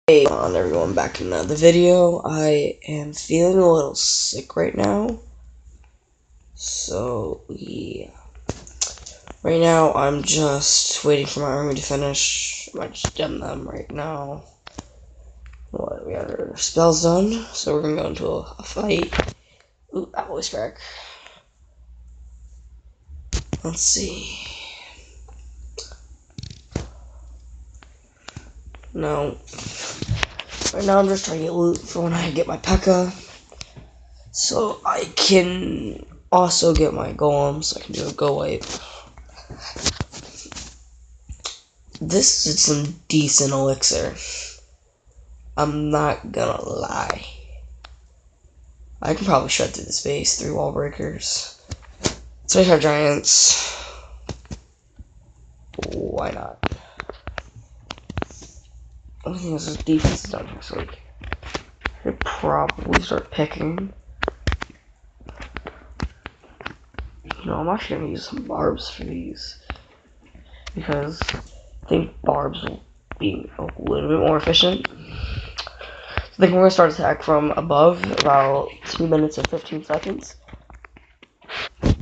Hey on everyone, back in another video. I am feeling a little sick right now. So yeah. Right now I'm just waiting for my army to finish. I might just gem them right now. What, we got our spells done, so we're gonna go into a fight. Ooh, that voice crack. Let's see. No. Right now I'm just trying to get loot for when I get my P.E.K.K.A. So I can also get my golems, so I can do a go wipe. This is some decent elixir. I'm not gonna lie. I can probably shred through this base, 3 wall breakers. 25 giants. Why not? Only thing is, this defense is done here, so like, I could probably start picking. You know, I'm actually gonna use some barbs for these. Because I think barbs will be a little bit more efficient. I think we're gonna start attack from above, about 2 minutes and 15 seconds. The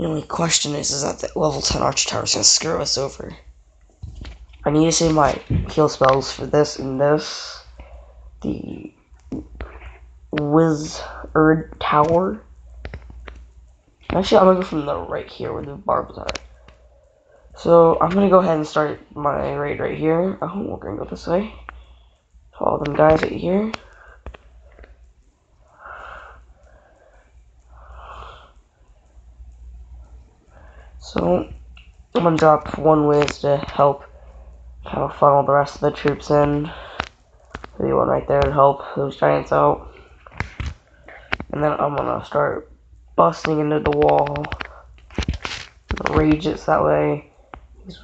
only question is that the level 10 archer tower is gonna screw us over. I need to save my heal spells for this and this. The Wizard Tower. Actually, I'm gonna go from the right here where the barbs are. So I'm gonna go ahead and start my raid right here. Oh, we're gonna go this way. Follow them guys right here. So I'm gonna drop one Wiz to help kind of funnel the rest of the troops in. The one right there to help those giants out. And then I'm gonna start busting into the wall. Rage it that way. These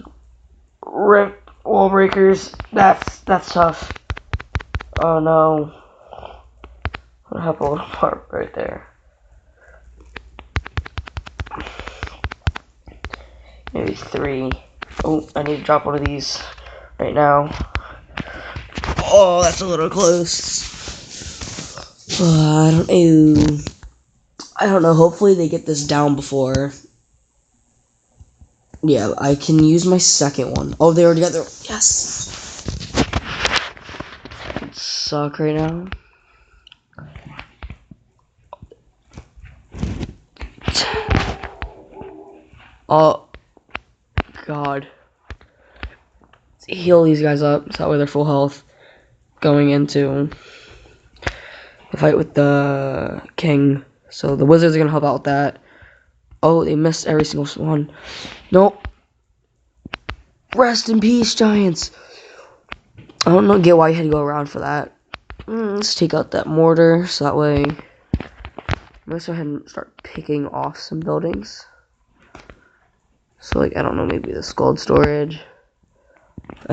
rip wall breakers. That's tough. Oh no. I'm gonna have a little part right there. Maybe 3. Oh, I need to drop one of these right now. Oh, that's a little close. I don't know. Hopefully they get this down before. Yeah, I can use my second one. Oh, they already got their... Yes! It suck right now. Oh, God. Let's heal these guys up so that way they're full health. Going into the fight with the king. So the wizards are going to help out with that. Oh, they missed every single one. Nope. Rest in peace, giants. I don't get why you had to go around for that. Let's take out that mortar so that way... I'm going to go ahead and start picking off some buildings. So, like, I don't know, maybe this gold storage.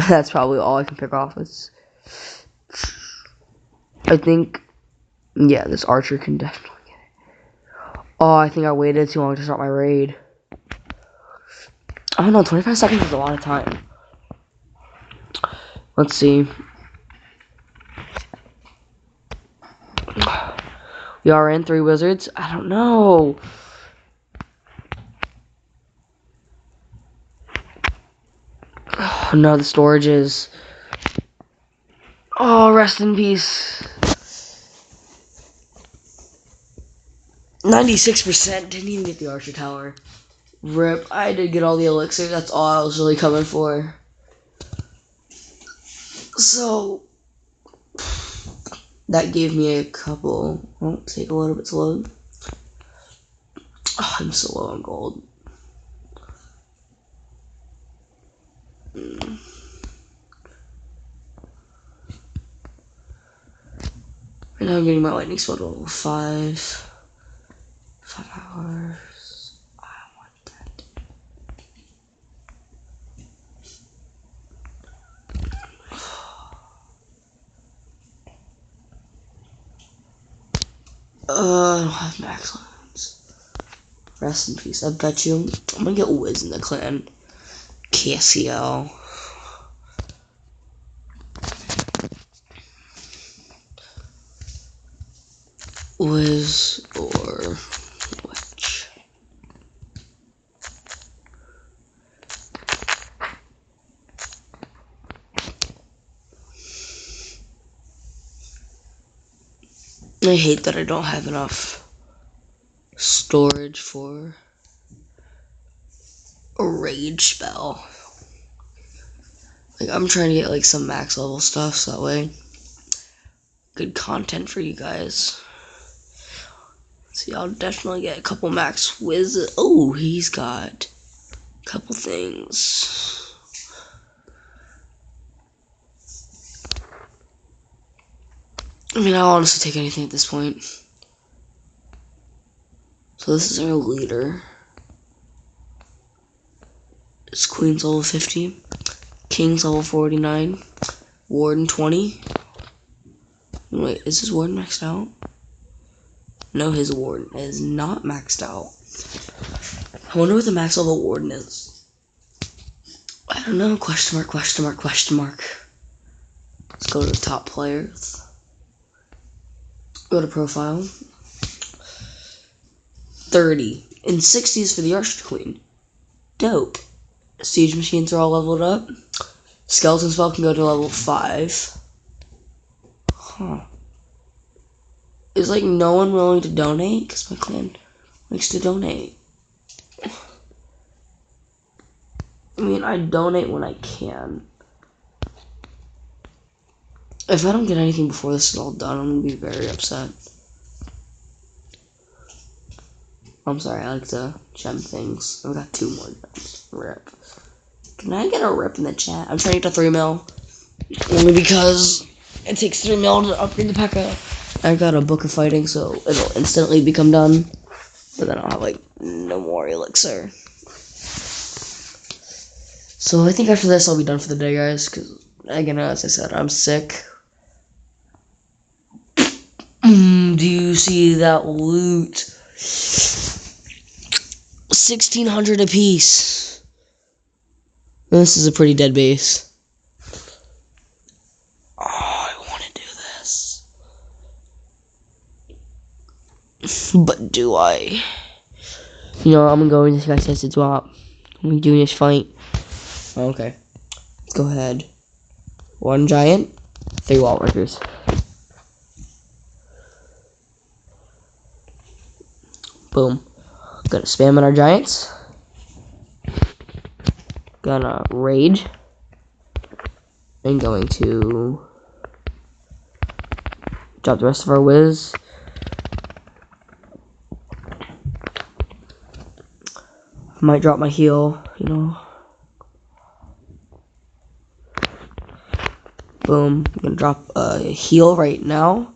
That's probably all I can pick off. I think, yeah, this archer can definitely get it. Oh, I think I waited too long to start my raid. I don't know, 25 seconds is a lot of time. Let's see. We are in 3 wizards. I don't know. Oh, no, the storage is... Oh, rest in peace. 96% didn't even get the archer tower. RIP. I did get all the elixir. That's all I was really coming for. So... that gave me a couple... Oh, take a little bit to load. Oh, I'm so low on gold. Right now I'm getting my lightning spell level 5. 5 hours. I want that. I don't have max lands. Rest in peace. I bet you I'm gonna get Wiz in the clan. KCL. Wiz or Wedge? I hate that I don't have enough storage for a rage spell. Like, I'm trying to get like some max level stuff so that way good content for you guys. See, I'll definitely get a couple max Wiz. Oh, he's got a couple things. I mean, I'll honestly take anything at this point. So this is our leader. It's Queen's level 50, King's level 49, Warden 20. Wait, is his Warden maxed out? No, his Warden is not maxed out. I wonder what the max level Warden is. I don't know. Question mark, question mark, question mark. Let's go to the top players. Go to profile. 30. And 60 is for the Archer Queen. Dope. Siege machines are all leveled up. Skeleton spell can go to level 5. Huh. Is like no one willing to donate? Because my clan likes to donate. I mean, I donate when I can. If I don't get anything before this is all done, I'm going to be very upset. I'm sorry, I like to gem things. I've got 2 more gems. Rip. Can I get a rip in the chat? I'm trying to get to 3 mil. Only because it takes 3 mil to upgrade the P.E.K.K.A. I got a Book of Fighting, so it'll instantly become done. But then I'll have, like, no more elixir. So I think after this I'll be done for the day, guys. Because, again, as I said, I'm sick. Do you see that loot? 1,600 apiece. This is a pretty dead base. Oh, I want to do this. But do I? You know, I'm going to this guy's tested swap. I'm doing this fight. Okay. Let's go ahead. 1 giant, 3 wall workers. Boom. Gonna spam in our giants. Gonna rage. And going to drop the rest of our whiz. Might drop my heal, you know. Boom. I'm gonna drop a heal right now.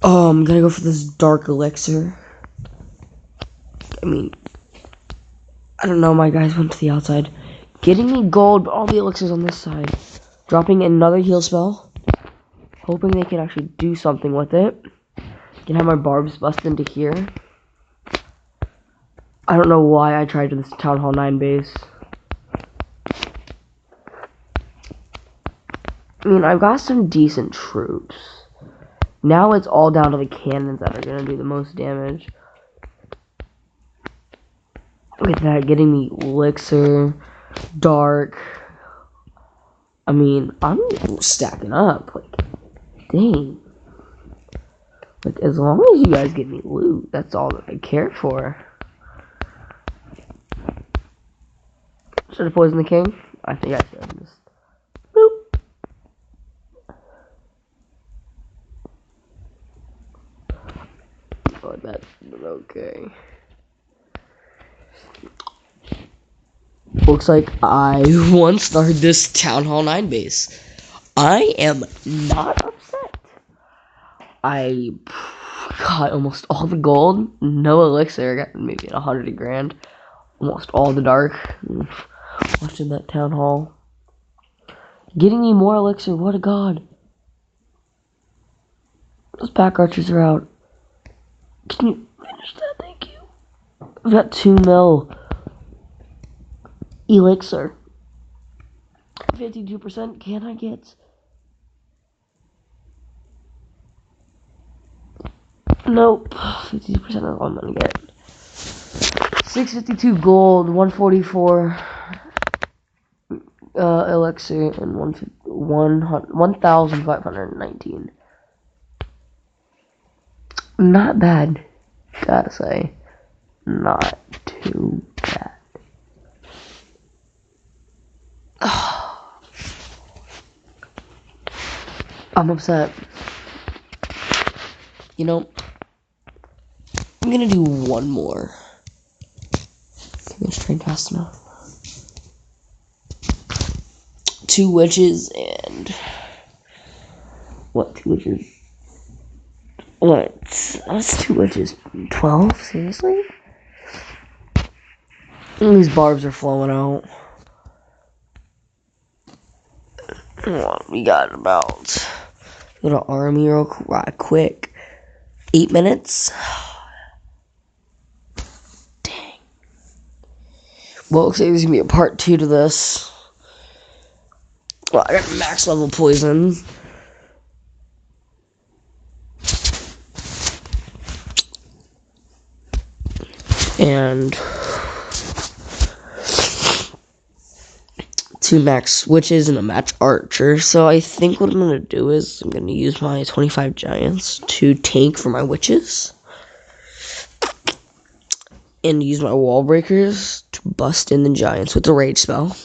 Oh, I'm gonna go for this dark elixir. I mean, I don't know, my guys went to the outside. Getting me gold, but all the elixirs on this side. Dropping another heal spell. Hoping they can actually do something with it. Can have my barbs bust into here. I don't know why I tried to this Town Hall 9 base. I mean, I've got some decent troops. Now it's all down to the cannons that are going to do the most damage. Look at that, getting me elixir, dark. I mean, I'm stacking up. Like, dang. Like, as long as you guys get me loot, that's all that I care for. Should I poison the king? I think I should. Just boop. Oh, that's okay. Looks like I once started this Town Hall 9 base. I am not upset. I got almost all the gold, no elixir. I got maybe 100 grand. Almost all the dark. Watching that Town Hall. Getting me more elixir, what a god. Those pack archers are out. Can you finish that? Thank you. I've got 2 mil. Elixir. 52%. Can I get Nope. 50% is all I'm gonna get. 652 gold, 144 elixir, and 1,519. Not bad, gotta say. Not too bad. I'm upset. You know, I'm gonna do one more. Can this train fast enough? 2 witches and... What, 2 witches? What? What's 2 witches? 12? Seriously? These barbs are flowing out. We got about... Go to army real quick. 8 minutes? Dang. Well, looks like there's gonna be a part 2 to this. Well, I got max level poison. And 2 max witches and a match archer. So I think what I'm gonna do is I'm gonna use my 25 giants to tank for my witches. And use my wall breakers to bust in the giants with the rage spell.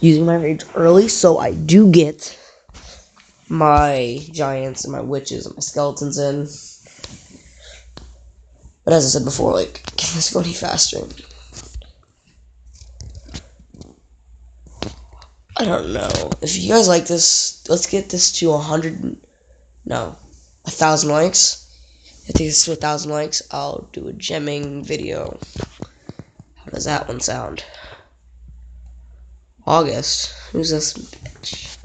Using my rage early so I do get my giants and my witches and my skeletons in. But as I said before, like, can this go any faster? I don't know. If you guys like this, let's get this to 1,000 likes. If this is to 1,000 likes, I'll do a gemming video. How does that one sound? August. Who's this bitch?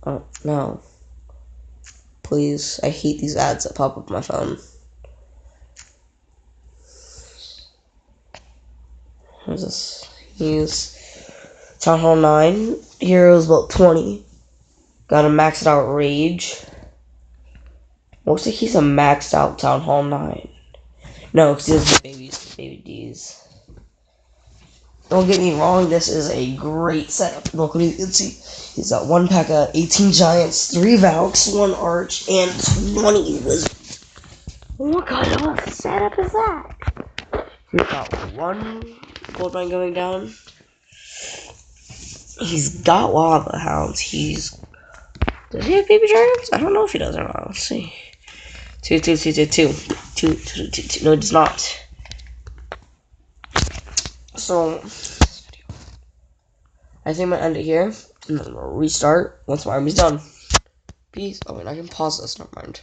Oh, no. Please. I hate these ads that pop up on my phone. Who's this? He's Town Hall 9. Heroes about 20. Got a maxed out rage. Looks like he's a maxed out Town Hall 9. No, because he doesn't have baby D's. Don't get me wrong, this is a great setup. Look what you can see. He's got 1 pack of 18 giants, 3 Valks, 1 arch, and 20 wizards. What kind of a setup is that? He's got 1 gold mine going down. He's got lava hounds. Does he have baby dragons? I don't know if he does or not. Let's see. 2. No, it does not. So, I think I'm gonna end it here, and then I'm gonna restart once my army's done. Peace. Oh, wait, I can pause this. Never mind.